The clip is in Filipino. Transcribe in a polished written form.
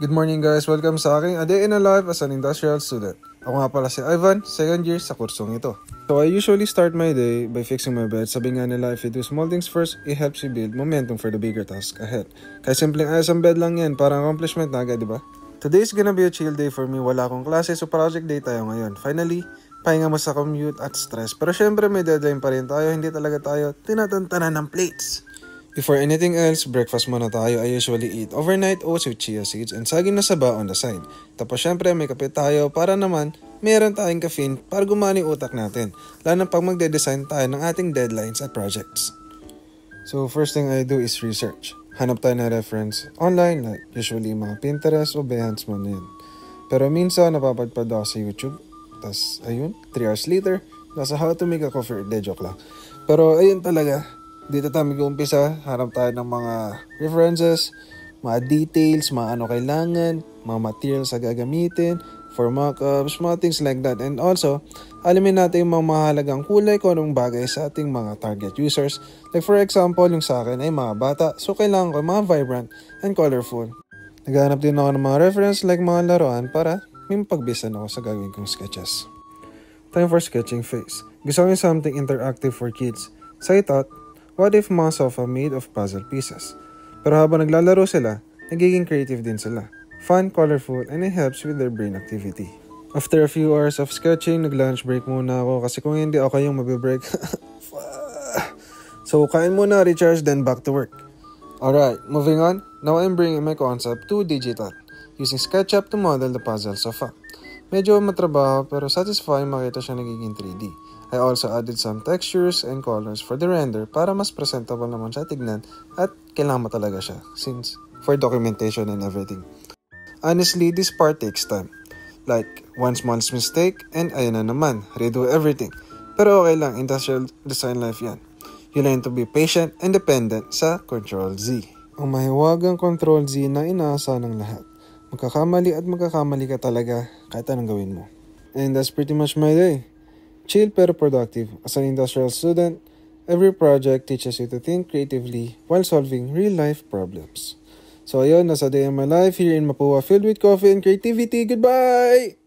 Good morning guys! Welcome sa aking A Day in a Life as an Industrial Student. Ako nga pala si Ivan, second year sa kursong ito. So I usually start my day by fixing my bed. Sabi nga nila, if you do small things first, it helps you build momentum for the bigger task ahead. Kaya simpleng ayos ang bed lang yan, parang accomplishment na agad, diba? Today is gonna be a chill day for me. Wala akong klase, so project day tayo ngayon. Finally, pahinga mo sa commute at stress. Pero syempre may deadline pa rin tayo, hindi talaga tayo tinatantanan ng plates. Before anything else, breakfast muna tayo. I usually eat overnight oats with chia seeds and saging na saba on the side. Tapos syempre may kape tayo para naman meron tayong caffeine para gumana yung utak natin. Lalo na pag magde-design tayo ng ating deadlines at projects. So first thing I do is research. Hanap tayo ng reference online like usually mga Pinterest o Behance mo na yun. Pero minsan napapadpad ako sa YouTube. Tapos ayun, 3 hours later, nasa how to make a coffee. De joke lang. Pero ayun talaga. Dito tayo mag-uumpisa, harap tayo ng mga references, mga details, mga ano kailangan, mga materials na gagamitin, for mock-ups, mga things like that. And also, alamin natin yung mga mahalagang kulay kung anong bagay sa ating mga target users. Like for example, yung sa akin ay mga bata, so kailangan ko mga vibrant and colorful. Naghanap din ako ng mga reference like mga laruan para may mapagbisan ako sa gagawin kong sketches. Time for sketching phase. Gusto ko yung something interactive for kids. So I thought, what if mga sofa made of puzzle pieces? Pero habang naglalaro sila, nagiging creative din sila. Fun, colorful, and it helps with their brain activity. After a few hours of sketching, nag-lunch break muna ako kasi kung hindi ako yung mabibreak. So, kain muna, recharge, then back to work. Alright, moving on. Now I'm bringing my concept to digital, using SketchUp to model the puzzle sofa. Medyo matrabaho pero satisfying makita siya nagiging 3D. I also added some textures and colors for the render para mas presentable naman siya tignan at kailangan mo talaga siya since for documentation and everything. Honestly, this part takes time. Like, one small mistake and ayun na naman, redo everything. Pero okay lang, industrial design life yan. You learn to be patient and dependent sa Control Z. Ang mahiwagang Control Z na inaasa ng lahat. Magkakamali at magkakamali ka talaga kahit anong gawin mo. And that's pretty much my day. Chill pero productive. As an industrial student, every project teaches you to think creatively while solving real-life problems. So ayun, nasa day in my life here in Mapua filled with coffee and creativity. Goodbye!